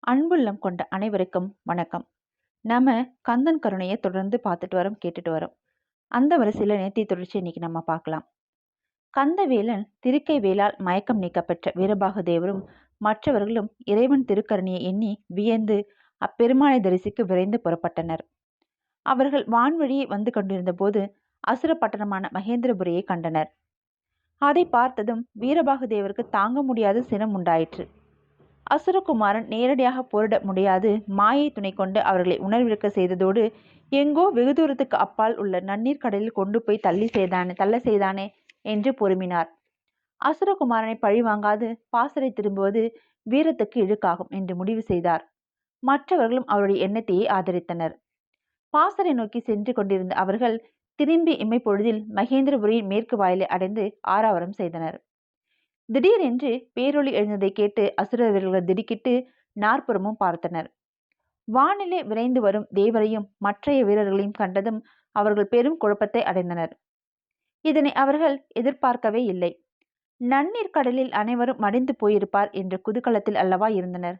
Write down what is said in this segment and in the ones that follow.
அன்புள்ளம் கொண்ட அனைவருக்கும் வணக்கம். நம்ம கந்தன் கருணையை தொடர்ந்து பார்த்துட்டு வரோம், கேட்டுட்டு வரோம். அந்த வரிசையில நேர்த்தி தொடர்ச்சி இன்னைக்கு நம்ம பார்க்கலாம். கந்தவேலன் திருக்கை வேளால் மயக்கம் நீக்கப்பெற்ற வீரபாகு தேவரும் மற்றவர்களும் இறைவன் திருக்கருணையை எண்ணி வியந்து அப்பெருமானை தரிசிக்க விரைந்து புறப்பட்டனர். அவர்கள் வான்வழியே வந்து கொண்டிருந்த போது அசுர பட்டணமான மகேந்திரபுரியை கண்டனர். அதை பார்த்ததும் வீரபாகு தேவருக்கு தாங்க முடியாத சினம் உண்டாயிற்று. அசுரகுமாரன் நேரடியாக போரிட முடியாது மாயை துணை கொண்டு அவர்களை உணர்விழக்க செய்ததோடு எங்கோ வெகு தூரத்துக்கு அப்பால் உள்ள நன்னீர் கடலில் கொண்டு போய் தள்ள செய்தானே என்று பொறுமினார். அசுரகுமாரனை பழிவாங்காது பாசறை திரும்புவது வீரத்துக்கு இழுக்காகும் என்று முடிவு செய்தார். மற்றவர்களும் அவருடைய எண்ணத்தையே ஆதரித்தனர். பாசறை நோக்கி சென்று கொண்டிருந்த அவர்கள் திரும்பி இமைப்பொழுதில் மகேந்திரபுரியின் மேற்கு வாயிலை அடைந்து ஆரவாரம் செய்தனர். திடீரென்று பேரொளி எழுந்ததை கேட்டு அசுர வீரர்கள் திடுக்கிட்டு நாற்புறமும் பார்த்தனர். வானிலே விரைந்து வரும் தேவரையும் மற்றைய வீரர்களையும் கண்டதும் அவர்கள் பெரும் குழப்பத்தை அடைந்தனர். இதனை அவர்கள் எதிர்பார்க்கவே இல்லை. நன்னீர் கடலில் அனைவரும் மடிந்து போயிருப்பார் என்ற குதூகலத்தில் அல்லவா இருந்தனர்.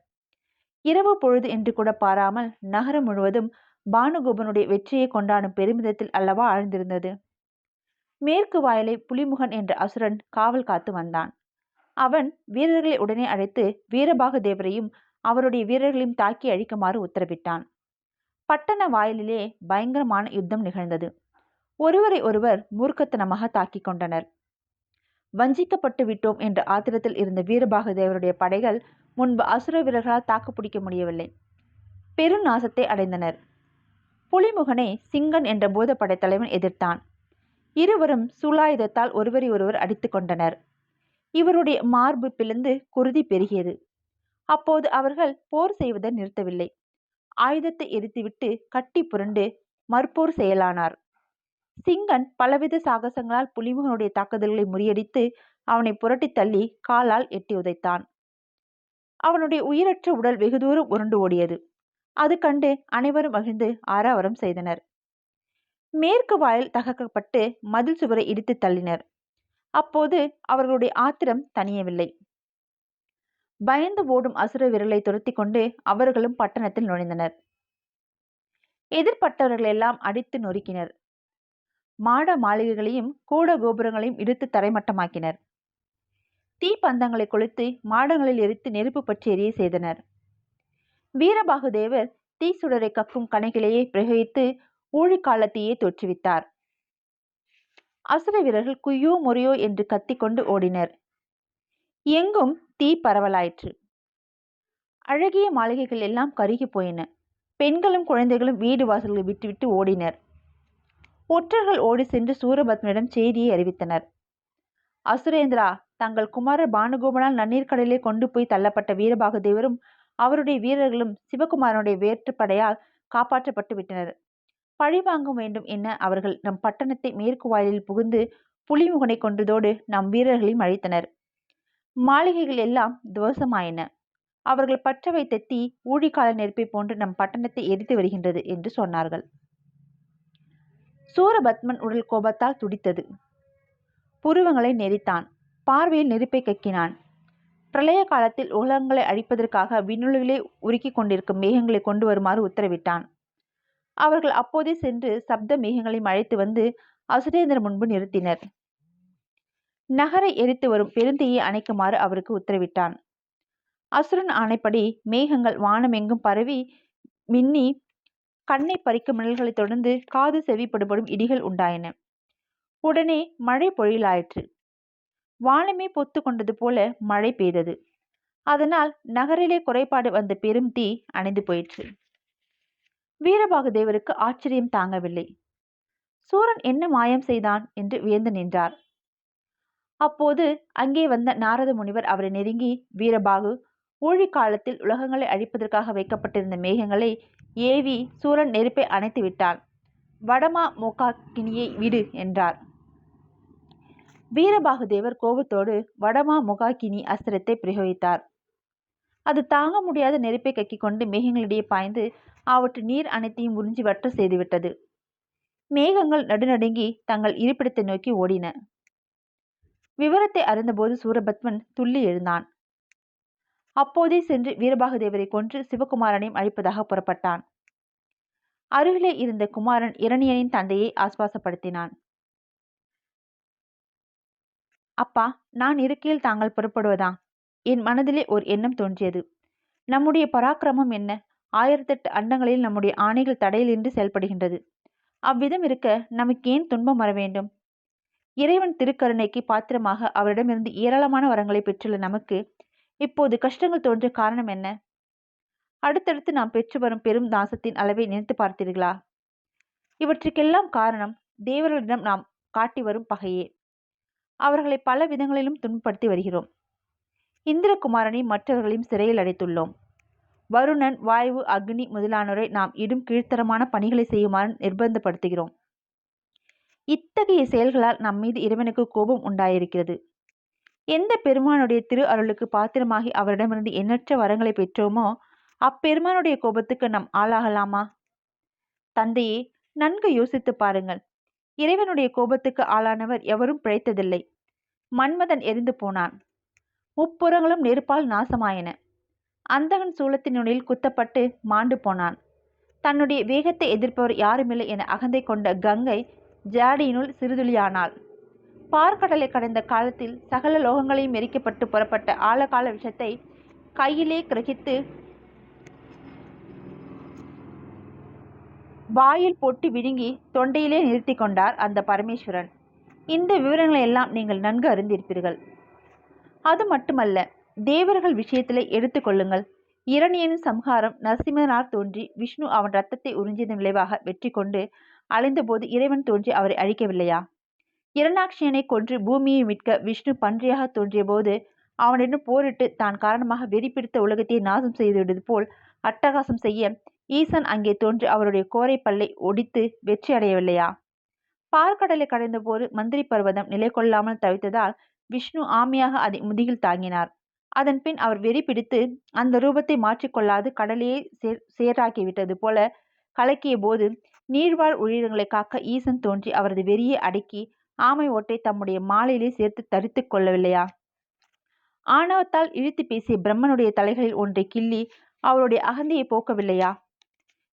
இரவு பொழுது என்று கூட பாராமல் நகரம் முழுவதும் பானுகோபனுடைய வெற்றியை கொண்டாடும் பெருமிதத்தில் அல்லவா ஆழ்ந்திருந்தது. மேற்கு வாயிலை புலிமுகன் என்ற அசுரன் காவல் காத்து வந்தான். அவன் வீரர்களை உடனே அழைத்து வீரபாகு தேவரையும் அவருடைய வீரர்களையும் தாக்கி அழிக்குமாறு உத்தரவிட்டான். பட்டண வாயிலிலே பயங்கரமான யுத்தம் நிகழ்ந்தது. ஒருவரை ஒருவர் மூர்க்கத்தனமாக தாக்கிக் கொண்டனர். வஞ்சிக்கப்பட்டு விட்டோம் என்ற ஆத்திரத்தில் இருந்த வீரபாகு தேவருடைய படைகள் முன்பு அசுர வீரர்களால் தாக்கு பிடிக்க முடியவில்லை. பெருநாசத்தை அடைந்தனர். புலிமுகனை சிங்கன் என்ற பூத படைத்தலைவன் எதிர்த்தான். இருவரும் சூலாயுதத்தால் ஒருவரை ஒருவர் அடித்து கொண்டனர். இவருடைய மார்பு பிளந்து குருதி பெருகியது. அப்போது அவர்கள் போர் செய்வதை நிறுத்தவில்லை. ஆயுதத்தை எரித்துவிட்டு கட்டி புரண்டு மற்போர் செயலானார். சிங்கன் பலவித சாகசங்களால் புலிமுகனுடைய தாக்குதல்களை முறியடித்து அவனை புரட்டி தள்ளி காலால் எட்டி உதைத்தான். அவனுடைய உயிரற்ற உடல் வெகு தூரம் உருண்டு ஓடியது. அது கண்டு அனைவரும் மகிழ்ந்து ஆரவாரம் செய்தனர். மேற்கு வாயில் தகர்க்கப்பட்டு மதில் சுவரை இடித்து தள்ளினர். அப்போது அவர்களுடைய ஆத்திரம் தணியவில்லை. பயந்து ஓடும் அசுர வீரர்களை துரத்தி கொண்டு அவர்களும் பட்டணத்தில் நுழைந்தனர். எதிர்பட்டவர்களெல்லாம் அடித்து நொறுக்கினர். மாட மாளிகைகளையும் கூட கோபுரங்களையும் இடித்து தரைமட்டமாக்கினர். தீப்பந்தங்களை கொளுத்து மாடங்களில் எரித்து நெருப்பு பற்றி எரிய செய்தனர். வீரபாகு தேவர் தீ சுடரை கக்கும் கணைகளையே பிரயோகித்து ஊழிக்காலத்தையே தோற்றுவித்தார். அசுர வீரர்கள் குய்யோ முறையோ என்று கத்திக்கொண்டு ஓடினர். எங்கும் தீ பரவலாயிற்று. அழகிய மாளிகைகள் எல்லாம் கருகி போயின. பெண்களும் குழந்தைகளும் வீடு வாசல்களை விட்டுவிட்டு ஓடினர். ஒற்றர்கள் ஓடி சென்று சூரபத்மனிடம் செய்தியை அறிவித்தனர். அசுரேந்திரா, தங்கள் குமாரர் பானுகோபனால் நன்னீர் கடலிலே கொண்டு போய் தள்ளப்பட்ட வீரபாகு தேவரும் அவருடைய வீரர்களும் சிவகுமாரனுடைய வேற்றுப்படையால் காப்பாற்றப்பட்டு விட்டனர். பழிவாங்க வேண்டும் என அவர்கள் நம் பட்டணத்தை மேற்கு வாயிலில் புகுந்து புலிமுகனை கொன்றதோடு நம் வீரர்களையும் அழித்தனர். மாளிகைகள் எல்லாம் துவசமாயின. அவர்கள் பற்ற வைத்த தீ ஊழிக்கால நெருப்பை போன்று நம் பட்டணத்தை எரித்து வருகின்றது என்று சொன்னார்கள். சூரபத்மன் உடல் கோபத்தால் துடித்தது. புருவங்களை நெறித்தான். பார்வையில் நெருப்பை கக்கினான். பிரளய காலத்தில் உலகங்களை அழிப்பதற்காக விண்ணுலகிலே உருக்கிக் கொண்டிருக்கும் மேகங்களை கொண்டு வருமாறு உத்தரவிட்டான். அவர்கள் அப்போதே சென்று சப்த மேகங்களையும் அழைத்து வந்து அசுரேந்திரன் முன்பு நிறுத்தினர். நகரை எரித்து வரும் பெருந்தீயை அணைக்குமாறு அவருக்கு உத்தரவிட்டான். அசுரன் ஆணைப்படி மேகங்கள் வானமெங்கும் பரவி மின்னி கண்ணை பறிக்கும் மின்னல்களை தொடர்ந்து காது செவிப்படுபடும் இடிகள் உண்டாயின. உடனே மழை பொழிலாயிற்று. வானமே பொத்து கொண்டது போல மழை பெய்தது. அதனால் நகரிலே குறைபாடு வந்த பெரும் தீ அணைந்து போயிற்று. வீரபாகு தேவருக்கு ஆச்சரியம் தாங்கவில்லை. சூரன் என்ன மாயம் செய்தான் என்று வியந்து நின்றார். அப்போது அங்கே வந்த நாரத முனிவர் அவரை நெருங்கி, வீரபாகு, ஊழிக்காலத்தில் உலகங்களை அழிப்பதற்காக வைக்கப்பட்டிருந்த மேகங்களை ஏவி சூரன் நெருப்பை அணைத்து விட்டான். வடமா மோகாக்கினியை விடு என்றார். வீரபாகு தேவர் கோபத்தோடு வடமா மோகாக்கினி அஸ்திரத்தை பிரயோகித்தார். அது தாங்க முடியாத நெருப்பை கக்கிக் கொண்டு மேகங்களிடையே பாய்ந்து அவற்று நீர் அனைத்தையும் உறிஞ்சி வற்ற செய்துவிட்டது. மேகங்கள் நடுநடுங்கி தங்கள் இருப்பிடத்தை நோக்கி ஓடின. விவரத்தை அறிந்தபோது சூரபத்மன் துள்ளி எழுந்தான். அப்போதே சென்று வீரபாகுதேவரை கொன்று சிவகுமாரனையும் அழிப்பதாக புறப்பட்டான். அருகிலே இருந்த குமாரன் இரணியனின் தந்தையை ஆஸ்வாசப்படுத்தினான். அப்பா, நான் இருக்கையில் தாங்கள் புறப்படுவதா? என் மனதிலே ஒரு எண்ணம் தோன்றியது. நம்முடைய பராக்கிரமம் என்ன? 1008 அண்டங்களில் நம்முடைய ஆணைகள் தடையிலின்றி செயல்படுகின்றது. அவ்விதம் இருக்க நமக்கு ஏன் துன்பம் வர வேண்டும்? இறைவன் திருக்கருணைக்கு பாத்திரமாக அவரிடமிருந்து ஏராளமான வரங்களை பெற்றுள்ள நமக்கு இப்போது கஷ்டங்கள் தோன்ற காரணம் என்ன? அடுத்தடுத்து நாம் பெற்று வரும் பெரும் நாசத்தின் அளவை நினைத்து பார்த்தீர்களா? இவற்றுக்கெல்லாம் காரணம் தேவர்களிடம் நாம் காட்டி வரும் பகையே. அவர்களை பல விதங்களிலும் துன்பப்படுத்தி வருகிறோம். இந்திரகுமாரனை மற்றவர்களையும் சிறையில் அடைத்துள்ளோம். வருணன், வாயு, அக்னி முதலானோரை நாம் இடும் கீழ்த்தரமான பணிகளை செய்யுமாறு நிர்பந்தப்படுத்துகிறோம். இத்தகைய செயல்களால் நம் மீது இறைவனுக்கு கோபம் உண்டாயிருக்கிறது. எந்த பெருமானுடைய திரு அருளுக்கு பாத்திரமாகி அவரிடமிருந்து எண்ணற்ற வரங்களை பெற்றோமோ அப்பெருமானுடைய கோபத்துக்கு நாம் ஆளாகலாமா? தந்தையே, நன்கு யோசித்து பாருங்கள். இறைவனுடைய கோபத்துக்கு ஆளானவர் எவரும் பிழைத்ததில்லை. மன்மதன் எரிந்து போனான். முப்புறங்களும் நெருப்பால் நாசமாயின. அந்தகன் சூலத்தினுள் குத்தப்பட்டு மாண்டு போனான். தன்னுடைய வேகத்தை எதிர்ப்பவர் யாருமில்லை என அகந்தை கொண்ட கங்கை ஜாடியினுள் சிறுதுளியானாள். பார்க்கடலை கடந்த காலத்தில் சகல லோகங்களையும் எரிக்கப்பட்டு புறப்பட்ட ஆழகால விஷத்தை கையிலே கிரகித்து வாயில் போட்டு விழுங்கி தொண்டையிலே நிறுத்தி கொண்டார் அந்த பரமேஸ்வரன். இந்த விவரங்களை எல்லாம் நீங்கள் நன்கு அறிந்திருப்பீர்கள். அது மட்டுமல்ல, தேவர்கள் விஷயத்திலே எடுத்துக்கொள்ளுங்கள். இரணியனின் சம்ஹாரம் நரசிம்மனார் தோன்றி விஷ்ணு அவன் ரத்தத்தை உறிஞ்சியதன் விளைவாக வெற்றி கொண்டு அலைந்தபோது இறைவன் தோன்றி அவரை அழிக்கவில்லையா? இரண்டாட்சியனை கொன்று பூமியை மீட்க விஷ்ணு பன்றியாக தோன்றிய போது அவனிடம் போரிட்டு தான் காரணமாக வெறி பிடித்த உலகத்தை நாசம் செய்துவிடுவது போல் அட்டகாசம் செய்ய ஈசன் அங்கே தோன்றி அவருடைய கோரை பல்லை ஒடித்து வெற்றி அடையவில்லையா? பார்க்கடலை கடைந்த போது மந்திரி பர்வதம் நிலை கொள்ளாமல் தவித்ததால் விஷ்ணு ஆமையாக அதை முதுகில் தாங்கினார். அதன் பின் அவர் வெறி பிடித்து அந்த ரூபத்தை மாற்றிக்கொள்ளாது கடலையே சேராக்கிவிட்டது போல கலக்கிய போது நீர்வாழ் உயிரினங்களை காக்க ஈசன் தோன்றி அவரது வெறியை அடக்கி ஆமை ஓட்டை தம்முடைய மாலையிலே சேர்த்து தரித்து கொள்ளவில்லையா? ஆணவத்தால் இழுத்து பேசிய பிரம்மனுடைய தலைகளில் ஒன்றை கிள்ளி அவருடைய அகந்தையை போக்கவில்லையா?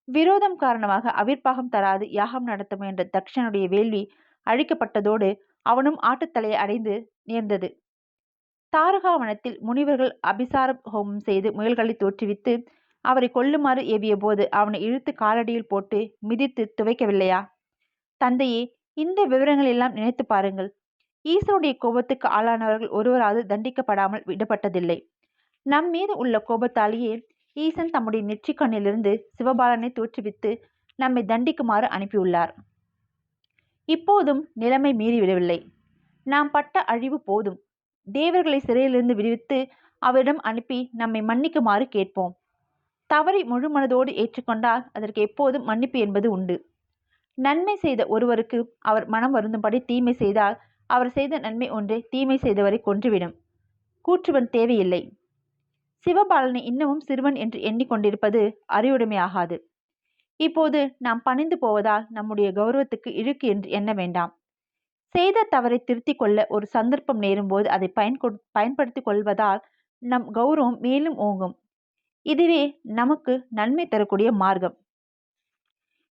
விரோதம் காரணமாக அவிர்ப்பாகம் தராது யாகம் நடத்த முயன்ற தக்ஷனுடைய வேள்வி அழிக்கப்பட்டதோடு அவனும் ஆட்டுத்தலையை அடைந்து நேர்ந்தது. தாரகாவனத்தில் முனிவர்கள் அபிசார ஹோமம் செய்து முயல்களை தோற்றுவித்து அவரை கொல்லுமாறு ஏவிய போது அவனை இழுத்து காலடியில் போட்டு மிதித்து துவைக்கவில்லையா? தந்தையே, இந்த விவரங்கள் எல்லாம் நினைத்து பாருங்கள். ஈசனுடைய கோபத்துக்கு ஆளானவர்கள் ஒருவராது தண்டிக்கப்படாமல் விடப்பட்டதில்லை. நம் மீது உள்ள கோபத்தாலேயே ஈசன் தம்முடைய நெற்றிக்கண்ணிலிருந்து சிவபாலனை தோற்றுவித்து நம்மை தண்டிக்குமாறு அனுப்பியுள்ளார். இப்போதும் நிலைமை மீறிவிடவில்லை. நாம் பட்ட அழிவு போதும். தேவர்களை சிறையிலிருந்து விடுவித்து அவரிடம் அனுப்பி நம்மை மன்னிக்குமாறு கேட்போம். தவறை முழு மனதோடு ஏற்றுக்கொண்டால் அதற்கு எப்போதும் மன்னிப்பு என்பது உண்டு. நன்மை செய்த ஒருவருக்கு அவர் மனம் வருந்தும்படி தீமை செய்தால் அவர் செய்த நன்மை ஒன்றே தீமை செய்தவரை கொன்றுவிடும். கூற்றுவன் தேவையில்லை. சிவபாலனை இன்னமும் சிறுவன் என்று எண்ணிக்கொண்டிருப்பது அறிவுடைமையாகாது. இப்போது நாம் பணிந்து போவதால் நம்முடைய கௌரவத்துக்கு இழுக்கு என்று எண்ண வேண்டாம். செய்த தவறை திருத்திக் கொள்ள ஒரு சந்தர்ப்பம் நேரும்போது அதை பயன்படுத்திக் கொள்வதால் நம் கௌரவம் மேலும் ஓங்கும். இதுவே நமக்கு நன்மை தரக்கூடிய மார்க்கம்.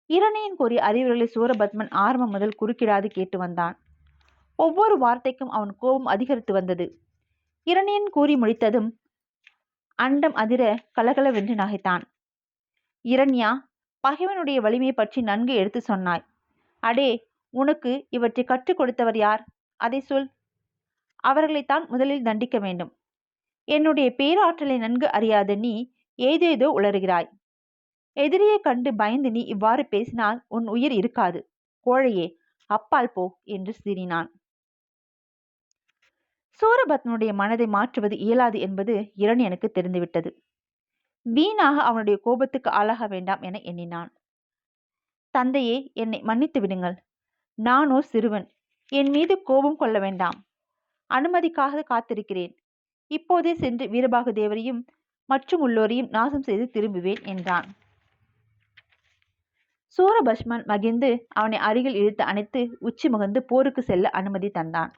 இரணியன் கூறிய அறிவுரைகளை சூரபத்மன் ஆரம்பம் முதல் குறுக்கிடாது கேட்டு வந்தான். ஒவ்வொரு வார்த்தைக்கும் அவன் கோபம் அதிகரித்து வந்தது. இரணியன் கூறி முடித்ததும் அண்டம் அதிர கலகலவென்று நகைத்தான். இரண்யா, பகைவனுடைய வலிமையை பற்றி நன்கு எடுத்து சொன்னாய். அடே, உனக்கு இவற்றை கற்றுக் கொடுத்தவர் யார்? அதை சொல். அவர்களைத்தான் முதலில் தண்டிக்க வேண்டும். என்னுடைய பேராற்றலை நன்கு அறியாத நீ ஏதேதோ உளறுகிறாய். எதிரியை கண்டு பயந்து நீ இவ்வாறு பேசினால் உன் உயிர் இருக்காது. கோழையே, அப்பால் போ என்று சீறினான். சூரபத்மனுடைய மனதை மாற்றுவது இயலாது என்பது இரணியனுக்கு தெரிந்துவிட்டது. வீணாக அவனுடைய கோபத்துக்கு ஆளாக வேண்டாம் என எண்ணினான். தந்தையே, என்னை மன்னித்து விடுங்கள். நானோ சிறுவன். என் மீது கோபம் கொள்ள வேண்டாம். அனுமதிக்காக காத்திருக்கிறேன். இப்போதே சென்று வீரபாகுதேவரையும் மற்றும் உள்ளோரையும் நாசம் செய்து திரும்புவேன் என்றான். சூரபத்மன் மகிழ்ந்து அவனை அருகில் இழுத்து அணைத்து உச்சி முகந்து போருக்கு செல்ல அனுமதி தந்தான்.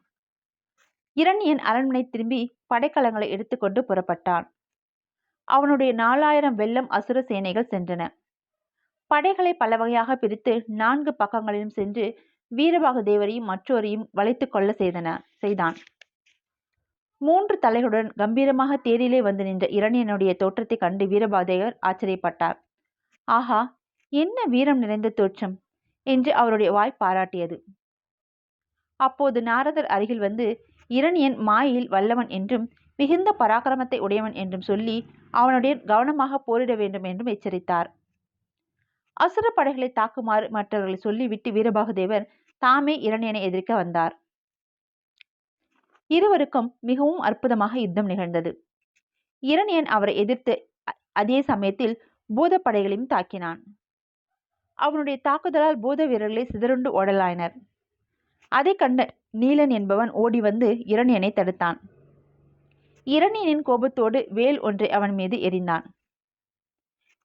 இரணியன் அரண்மனை திரும்பி படைக்கலங்களை எடுத்துக்கொண்டு புறப்பட்டான். அவனுடைய 4000 வெள்ளம் அசுர சேனைகள் சென்றன. படைகளை பல வகையாக பிரித்து 4 பக்கங்களிலும் சென்று வீரபாகு தேவரையும் மற்றோரையும் வளைத்துக் கொள்ள செய்தான். 3 தலைகளுடன் கம்பீரமாக தேரிலே வந்து நின்ற இரணியனுடைய தோற்றத்தை கண்டு வீரபாதேவர் ஆச்சரியப்பட்டார். ஆஹா, என்ன வீரம் நிறைந்த தோற்றம் என்று அவருடைய வாய் பாராட்டியது. அப்போது நாரதர் அருகில் வந்து இரணியன் மாயையில் வல்லவன் என்றும் மிகுந்த பராக்கிரமத்தை உடையவன் என்றும் சொல்லி அவனுடைய கவனமாக போரிட வேண்டும் என்றும் எச்சரித்தார். அசுர படைகளை தாக்குமாறு மற்றவர்களை சொல்லிவிட்டு வீரபாகுதேவர் தாமே இரணியனை எதிர்க்க வந்தார். இருவருக்கும் மிகவும் அற்புதமாக யுத்தம் நிகழ்ந்தது. இரணியன் அவரை எதிர்த்து அதே சமயத்தில் பூத படைகளையும் தாக்கினான். அவனுடைய தாக்குதலால் பூத வீரர்களை சிதறுண்டு ஓடலாயினர். அதை கண்ட நீலன் என்பவன் ஓடி வந்து இரணியனை தடுத்தான். இரணியனின் கோபத்தோடு வேல் ஒன்றை அவன் மீது எறிந்தான்.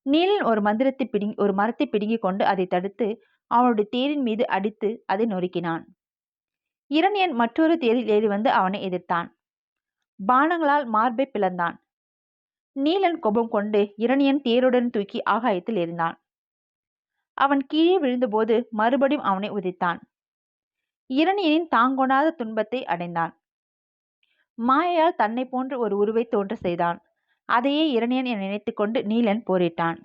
நீலன் ஒரு மரத்தை பிடுங்கிக் கொண்டு அதை தடுத்து அவனுடைய தேரின் மீது அடித்து அதை நொறுக்கினான். இரணியன் மற்றொரு தேரில் ஏறி வந்து அவனை எதிர்த்தான். பானங்களால் மார்பை பிளந்தான். நீலன் கோபம் கொண்டு இரணியன் தேருடன் தூக்கி ஆகாயத்தில் எறிந்தான். அவன் கீழே விழுந்தபோது மறுபடியும் அவனை உதைத்தான். இரணியனின் தாங்கொணாத துன்பத்தை அடைந்தான். மாயையால் தன்னை போன்ற ஒரு உருவை தோன்ற செய்தான். அதையே இரணியன் என நினைத்து கொண்டு நீலன் போரிட்டான்.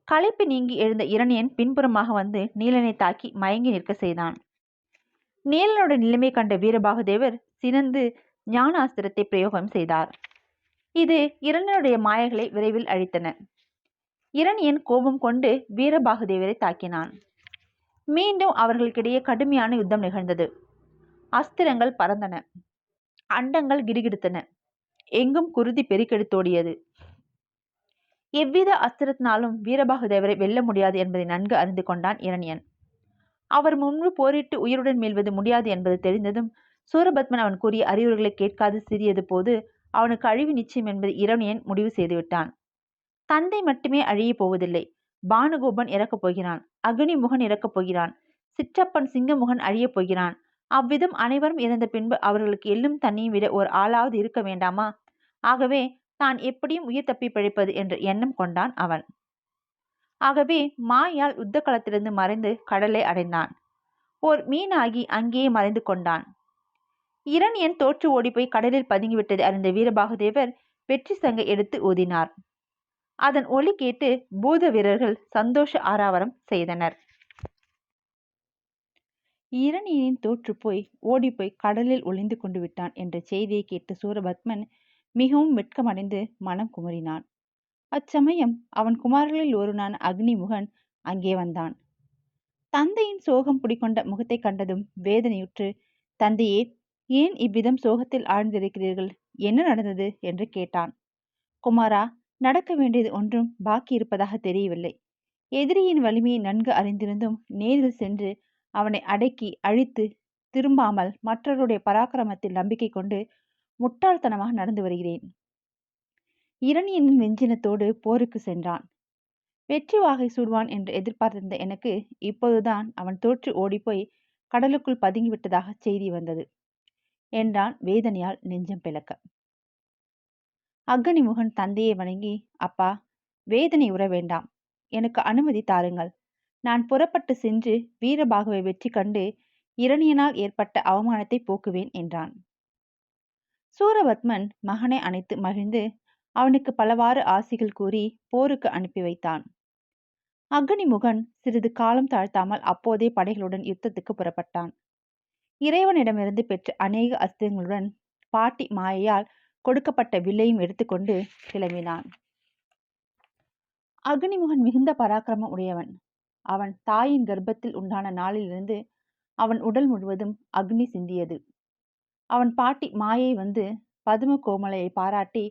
களைப்பு நீங்கி எழுந்த இரணியன் பின்புறமாக வந்து நீலனை தாக்கி மயங்கி நிற்க செய்தான். நீலனுடைய நிலைமை கண்ட வீரபாகுதேவர் சினந்து ஞானாஸ்திரத்தை பிரயோகம் செய்தார். இது இரணியனுடைய மாயைகளை விரைவில் அழித்தன. இரணியன் கோபம் கொண்டு வீரபாகுதேவரை தாக்கினான். மீண்டும் அவர்களுக்கிடையே கடுமையான யுத்தம் நிகழ்ந்தது. அஸ்திரங்கள் பறந்தன. அண்டங்கள் கிடுகிடுத்தன. எங்கும் குருதி பெருக்கெடுத்தோடியது. எவ்வித அஸ்திரத்தினாலும் வீரபாகுதேவரை வெல்ல முடியாது என்பதை நன்கு அறிந்து கொண்டான் இரணியன். அவர் முன்பு போரிட்டு உயிருடன் மீள்வது முடியாது என்பது தெரிந்ததும் சூரபத்மன் அவன் கூறிய அறிவுரைகளை கேட்காது சிறியது போது அவனுக்கு அழிவு நிச்சயம் என்பது இரணியன் முடிவு செய்துவிட்டான். தந்தை மட்டுமே அழியப் போவதில்லை. பானுகோபன் இறக்கப் போகிறான். அக்னிமுகன் இறக்கப் போகிறான். சிற்றப்பன் சிங்கமுகன் அழியப் போகிறான். அவ்விதம் அனைவரும் இறந்த பின்பு அவர்களுக்கு எள்ளும் தண்ணியும் விட ஒரு ஆளாவது இருக்க வேண்டாமா? ஆகவே தான் எப்படியும் உயிர் தப்பி பிழைப்பது என்ற எண்ணம் கொண்டான் அவன். ஆகவே மாயால் யுத்த களத்திலிருந்து மறைந்து கடலை அடைந்தான். ஓர் மீனாகி அங்கேயே மறைந்து கொண்டான். இரணியன் தோற்று ஓடிப்போய் கடலில் பதுங்கிவிட்டதை அறிந்த வீரபாகுதேவர் வெற்றி சங்கை எடுத்து ஊதினார். அதன் ஒலி கேட்டு பூத வீரர்கள் சந்தோஷ ஆரவாரம் செய்தனர். இரணியனின் தோற்றுப்போய் ஓடிப்போய் கடலில் ஒளிந்து கொண்டு விட்டான் என்ற செய்தியை கேட்டு சூரபத்மன் மிகவும் வெட்கமடைந்து மனம் குமரினான். அச்சமயம் அவன் குமாரர்களில் ஒருவனான அக்னிமுகன் அங்கே வந்தான். தந்தையின் சோகம் குடிக்கொண்ட முகத்தை கண்டதும் வேதனையுற்று, தந்தையே, ஏன் இவ்விதம் சோகத்தில் ஆழ்ந்திருக்கிறீர்கள்? என்ன நடந்தது என்று கேட்டான். குமாரா, நடக்க வேண்டியது ஒன்றும் பாக்கி இருப்பதாக தெரியவில்லை. எதிரியின் வலிமையை நன்கு அறிந்திருந்தும் நேரில் சென்று அவனை அடக்கி அழித்து திரும்பாமல் மற்றவருடைய பராக்கிரமத்தில் நம்பிக்கை கொண்டு முட்டாள்தனமாக நடந்து வருகிறேன். இரணியனின் வெஞ்சினத்தோடு போருக்கு சென்றான். வெற்றி வாகை சூடுவான் என்று எதிர்பார்த்திருந்த எனக்கு இப்போதுதான் அவன் தோற்று ஓடிப்போய் கடலுக்குள் பதுங்கிவிட்டதாக செய்தி வந்தது என்றான் வேதனையால் நெஞ்சம் பிளக்க. அக்னிமுகன் தந்தையை வணங்கி, அப்பா, வேதனை உற வேண்டாம். எனக்கு அனுமதி தாருங்கள். நான் புறப்பட்டு சென்று வீரபாகுவை வெற்றி கண்டு இரணியனால் ஏற்பட்ட அவமானத்தை போக்குவேன் என்றான். சூரபத்மன் மகனை அணைத்து மகிழ்ந்து அவனுக்கு பலவாறு ஆசிகள் கூறி போருக்கு அனுப்பி வைத்தான். அக்னிமுகன் சிறிது காலம் தாழ்த்தாமல் அப்போதே படைகளுடன் யுத்தத்துக்கு புறப்பட்டான். இறைவனிடமிருந்து பெற்ற அநேக அஸ்திரங்களுடன் பாட்டி மாயையால் கொடுக்கப்பட்ட வில்லையும் எடுத்துக்கொண்டு கிளம்பினான். அக்னிமுகன் மிகுந்த பராக்கிரமம் உடையவன். அவன் தாயின் கர்ப்பத்தில் உண்டான நாளிலிருந்து அவன் உடல் முழுவதும் அக்னி சிந்தியது. அவன் பாட்டி மாயை வந்து பதும கோமலையை பாராட்டி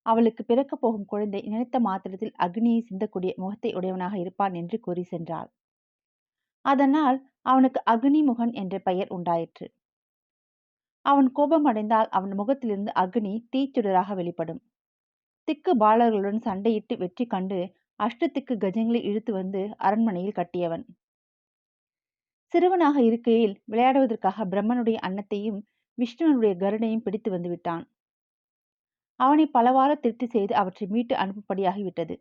அவளுக்கு பிறக்கப் போகும் குழந்தை நினைத்த மாத்திரத்தில் அக்னியை சிந்தக்கூடிய முகத்தை உடையவனாக இருப்பான் என்று கூறி சென்றாள். அதனால் அவனுக்கு அக்னிமுகன் என்ற பெயர் உண்டாயிற்று. அவன் கோபம் அடைந்தால் அவன் முகத்திலிருந்து அக்னி தீச்சுடராக வெளிப்படும். திக்கு பாலர்களுடன் சண்டையிட்டு வெற்றி கண்டு அஷ்டத்துக்கு கஜங்களை இழுத்து வந்து அரண்மனையில் கட்டியவன். சிறுவனாக இருக்கையில் விளையாடுவதற்காக பிரம்மனுடைய அன்னத்தையும் விஷ்ணுவனுடைய கருடையும் பிடித்து வந்து விட்டான். அவனை பலவாறு திருப்தி செய்து அவற்றை மீட்டு அனுப்பும்படியாகிவிட்டது.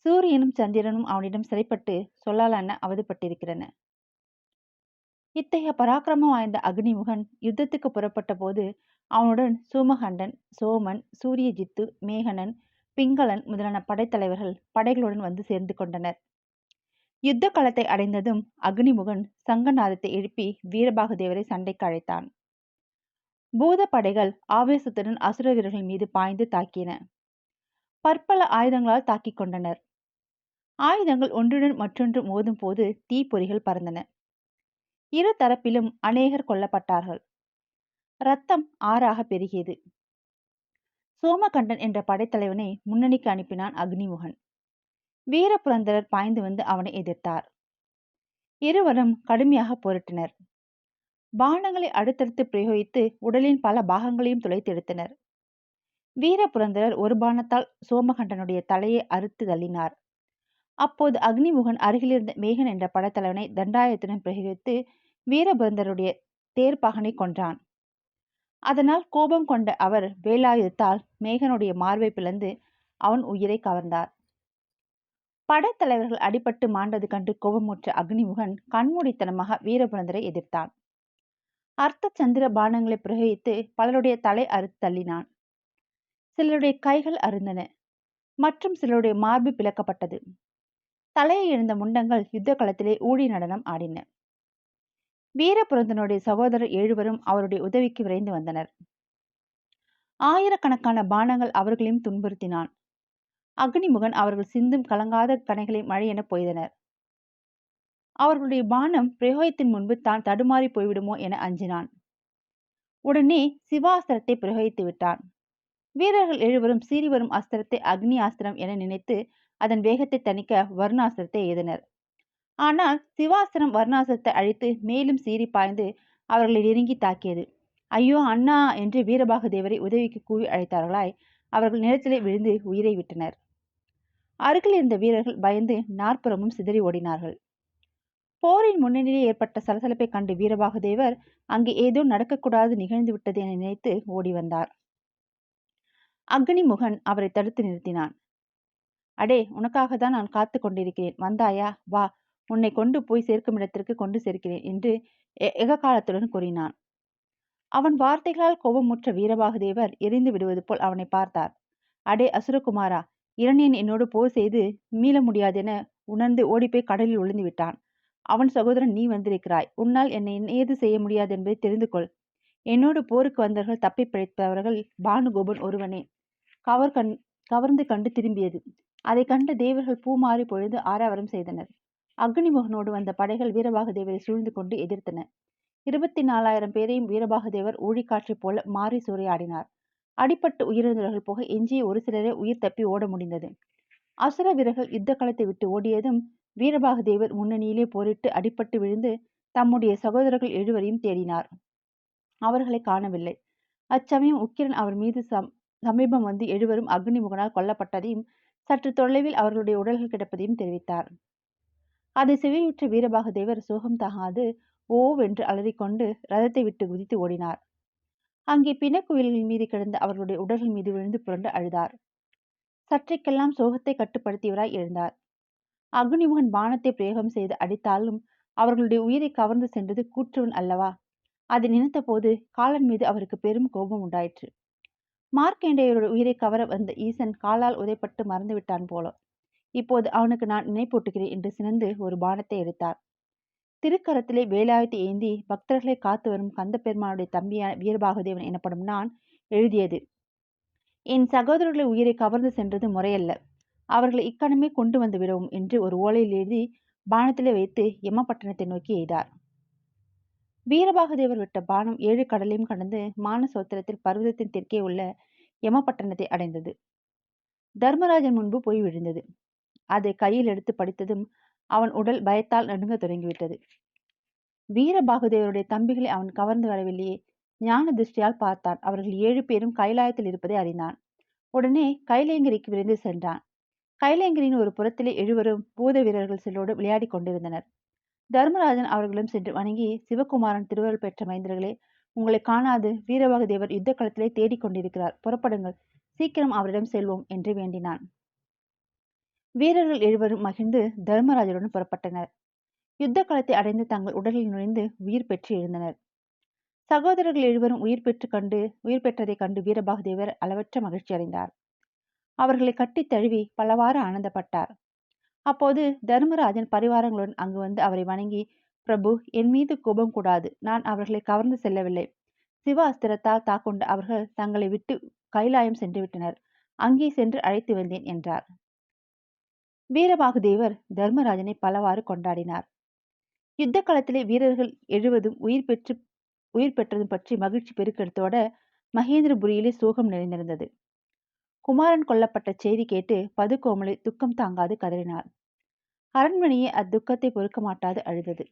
சூரியனும் சந்திரனும் அவனிடம் சிறைப்பட்டு சொல்லாலென அவதிப்பட்டிருக்கிறன. இத்தகைய பராக்கிரமம் வாய்ந்த அக்னிமுகன் யுத்தத்துக்கு புறப்பட்ட போது அவனுடன் சூமகண்டன், சோமன், சூரியஜித்து, மேகனன், பிங்களன் முதலான படைத்தலைவர்கள் படைகளுடன் வந்து சேர்ந்து கொண்டனர். யுத்த களத்தை அடைந்ததும் அக்னிமுகன் சங்கநாதத்தை எழுப்பி வீரபாகுதேவரை சண்டைக்கு அழைத்தான். பூத படைகள் ஆவேசத்துடன் அசுர வீரர்கள் மீது பாய்ந்து தாக்கின. பற்பல ஆயுதங்களால் தாக்கிக் கொண்டனர். ஆயுதங்கள் ஒன்றுடன் மற்றொன்று மோதும் போது தீப்பொறிகள் பறந்தன. இரு தரப்பிலும் அநேகர் கொல்லப்பட்டார்கள். இரத்தம் ஆறாக பெருகியது. சோமகண்டன் என்ற படைத்தலைவனை முன்னணிக்கு அனுப்பினான் அக்னிமுகன். வீரபுரந்தரர் பாய்ந்து வந்து அவனை எதிர்த்தார். இருவரும் கடுமையாக போரிட்டனர். பானங்களை அடுத்தடுத்து பிரயோகித்து உடலின் பல பாகங்களையும் துளைத்தெடுத்தனர். வீரபுரந்தரர் ஒரு பானத்தால் சோமகண்டனுடைய தலையை அறுத்து தள்ளினார். அப்போது அக்னிமுகன் அருகிலிருந்த மேகன் என்ற படைத்தலைவனை தண்டாயத்துடன் பிரயோகித்து வீரபுரந்தருடைய தேர்ப்பாகனை கொன்றான். அதனால் கோபம் கொண்ட அவர் வேலாயுதத்தால் மேகனுடைய மார்பை பிளந்து அவன் உயிரை கவர்ந்தார். படைத்தலைவர்கள் அடிபட்டு மாண்டது கண்டு கோபமுற்ற அக்னிமுகன் கண்மூடித்தனமாக வீரபுரந்தரை எதிர்த்தான். அர்த்த சந்திர பானங்களை பிரயோகித்து பலருடைய தலை அறுத்து தள்ளினான். சிலருடைய கைகள் அருந்தன, மற்றும் சிலருடைய மார்பு பிளக்கப்பட்டது. தலையை இழந்த முண்டங்கள் யுத்த களத்திலே ஊழி நடனம் ஆடின. வீரபுரந்தனுடைய சகோதரர் 7 அவருடைய உதவிக்கு விரைந்து வந்தனர். ஆயிரக்கணக்கான பானங்கள் அவர்களையும் துன்புறுத்தினான். அக்னிமுகன் அவர்கள் சிந்தும் கலங்காத கணைகளை மழையென பொய்தனர். அவர்களுடைய பானம் பிரயோகத்தின் முன்பு தான் தடுமாறி போய்விடுமோ என அஞ்சினான். உடனே சிவாஸ்திரத்தை பிரயோகித்து விட்டான். வீரர்கள் 7 சீறி வரும் அஸ்திரத்தை அக்னி ஆஸ்திரம் என நினைத்து அதன் வேகத்தை தணிக்க வர்ணாஸ்திரத்தை எய்தனர். ஆனால் சிவாஸ்திரம் வர்ணாஸ்திரத்தை அழித்து மேலும் சீறி பாய்ந்து அவர்களை நெருங்கி தாக்கியது. ஐயோ அண்ணா என்று வீரபாகுதேவரை உதவிக்கு கூவி அழைத்தார்களாய் அவர்கள் நிலத்திலே விழுந்து உயிரை விட்டனர். அருகில் இருந்த வீரர்கள் பயந்து நாற்புறமும் சிதறி ஓடினார்கள். போரின் முன்னணியிலே ஏற்பட்ட சலசலப்பை கண்டு வீரபாகுதேவர் அங்கே ஏதோ நடக்கக்கூடாது நிகழ்ந்து விட்டது என நினைத்து ஓடி வந்தார். அக்னிமுகன் அவரை தடுத்து நிறுத்தினான். அடே, உனக்காகத்தான் நான் காத்து கொண்டிருக்கிறேன், வந்தாயா? வா, உன்னை கொண்டு போய் சேர்க்கும் இடத்திற்கு கொண்டு சேர்க்கிறேன் என்று எககாலத்துடன் கூறினான். அவன் வார்த்தைகளால் கோபமுற்ற வீரபாகுதேவர் எரிந்து விடுவது போல் அவனை பார்த்தார். அடே அசுரகுமாரா, இரணியன் என்னோடு போர் செய்து மீள முடியாதென உணர்ந்து ஓடிப்போய் கடலில் விழுந்து விட்டான். அவன் சகோதரன் நீ வந்திருக்கிறாய். உன்னால் என்னை ஏது செய்ய முடியாது என்பதை தெரிந்து கொள். என்னோடு போருக்கு வந்தவர்கள் தப்பி பிழைத்தவர்கள் பானுகோபன் ஒருவனே. கவர்ந்து கண்டு திரும்பியது. அதை கண்ட தேவர்கள் பூமாறி பொழுது ஆரவாரம் செய்தனர். அக்னிமுகனோடு வந்த படைகள் வீரபாகுதேவரை சூழ்ந்து கொண்டு எதிர்த்தன. 24,000 பேரையும் வீரபாகுதேவர் ஊழிக்காற்றைப் போல மாறி சூறையாடினார். அடிப்பட்டு உயிரிழந்தவர்கள் போக எஞ்சிய ஒரு சிலரே உயிர் தப்பி ஓட முடிந்தது. அசுர வீரர்கள் யுத்த களத்தை விட்டு ஓடியதும் வீரபாகுதேவர் முன்னணியிலே போரிட்டு அடிப்பட்டு விழுந்து தம்முடைய சகோதரர்கள் 7 தேடினார். அவர்களை காணவில்லை. அச்சமயம் உக்கிரன் அவர் மீது சமீபம் வந்து 7 அக்னிமுகனால் கொல்லப்பட்டதையும் சற்று தொலைவில் அவர்களுடைய உடல்கள் கிடப்பதையும் தெரிவித்தார். அதை செவியுற்ற வீரபாகுதேவர் சோகம் தாகாது ஓவென்று அலறிக்கொண்டு ரதத்தை விட்டு குதித்து ஓடினார். அங்கே பிணக்குயில்கள் மீது கிடந்த அவர்களுடைய உடல்கள் மீது விழுந்து புரண்டு அழுதார். சற்றைக்கெல்லாம் சோகத்தை கட்டுப்படுத்தியவராய் எழுந்தார். அக்னிமுகன் பானத்தை பிரயோகம் செய்து அடித்தாலும் அவர்களுடைய உயிரை கவர்ந்து சென்றது கூற்றுவன் அல்லவா? அதை நினைத்த போது காலன் மீது அவருக்கு பெரும் கோபம் உண்டாயிற்று. மார்க்கேண்டேயருடைய உயிரை கவர வந்த ஈசன் காலால் உதைப்பட்டு மறந்துவிட்டான் போல. இப்போது அவனுக்கு நான் நினைப்பூட்டுகிறேன் என்று சினந்து ஒரு பானத்தை எடுத்தார். திருக்கரத்திலே வேலாயுதத்தை ஏந்தி பக்தர்களை காத்து வரும் கந்த பெருமானுடைய தம்பியான வீரபாகுதேவன் எனப்படும் நான் எழுதியது. என் சகோதரர்களை உயிரை கவர்ந்து சென்றது முறையல்ல. அவர்களை இக்கணமே கொண்டு வந்து விடவும் என்று ஒரு ஓலையில் எழுதி பானத்திலே வைத்து யமபட்டணத்தை நோக்கி எய்தார். வீரபாகுதேவர் விட்ட பானம் 7 கடலையும் கடந்து மானசோத்திரத்தில் பர்வதத்தின் தெற்கே உள்ள யமபட்டணத்தை அடைந்தது. தர்மராஜன் முன்பு போய் விழுந்தது. அதை கையில் எடுத்து படித்ததும் அவன் உடல் பயத்தால் நடுங்க தொடங்கிவிட்டது. வீரபாகுதேவருடைய தம்பிகளை அவன் கவர்ந்து வரவில்லையே. ஞான திருஷ்டியால் பார்த்தான். அவர்கள் 7 பேரும் கைலாயத்தில் இருப்பதை அறிந்தான். உடனே கைலேங்கிரிக்கு விரைந்து சென்றான். கைலேங்கிரியின் ஒரு புறத்திலே 7 பூத வீரர்கள் சிலரோடு விளையாடி கொண்டிருந்தனர். தர்மராஜன் அவர்களும் சென்று வணங்கி, சிவகுமாரன் திருவருள் பெற்ற மைந்தர்களே, உங்களை காணாது வீரபாகுதேவர் யுத்த களத்திலே தேடிக் கொண்டிருக்கிறார். புறப்படுங்கள், சீக்கிரம் அவரிடம் செல்வோம் என்று வேண்டினான். வீரர்கள் எழுவரும் மகிழ்ந்து தர்மராஜருடன் புறப்பட்டனர். யுத்த களத்தை அடைந்து தங்கள் உடலில் நுழைந்து உயிர் பெற்று எழுந்தனர். சகோதரர்கள் எழுவரும் உயிர் பெற்றதைக் கண்டு வீரபாகுதேவர் அளவற்ற மகிழ்ச்சி அடைந்தார். அவர்களை கட்டித் தழுவி பலவாறு ஆனந்தப்பட்டார். அப்போது தர்மராஜன் பரிவாரங்களுடன் அங்கு வந்து அவரை வணங்கி, பிரபு, என் மீது கோபம் கூடாது. நான் அவர்களை கவர்ந்து செல்லவில்லை. சிவ அஸ்திரத்தால் தாக்கொண்ட அவர்கள் தங்களை விட்டு கைலாயம் சென்று விட்டனர். அங்கே சென்று அழைத்து வந்தேன் என்றார். வீரபாகுதேவர் தர்மராஜனை பலவாறு கொண்டாடினார். யுத்த களத்திலே வீரர்கள் எழுவதும் உயிர் பெற்றதும் பற்றி மகிழ்ச்சி பெருக்கெடுத்தோட மகேந்திரபுரியிலே சோகம் நிறைந்திருந்தது. குமாரன் கொல்லப்பட்ட செய்தி கேட்டு பதுக்கோமலை துக்கம் தாங்காது கதறினார். அரண்மனையே அத்துக்கத்தை பொறுக்க மாட்டாது அழுதது.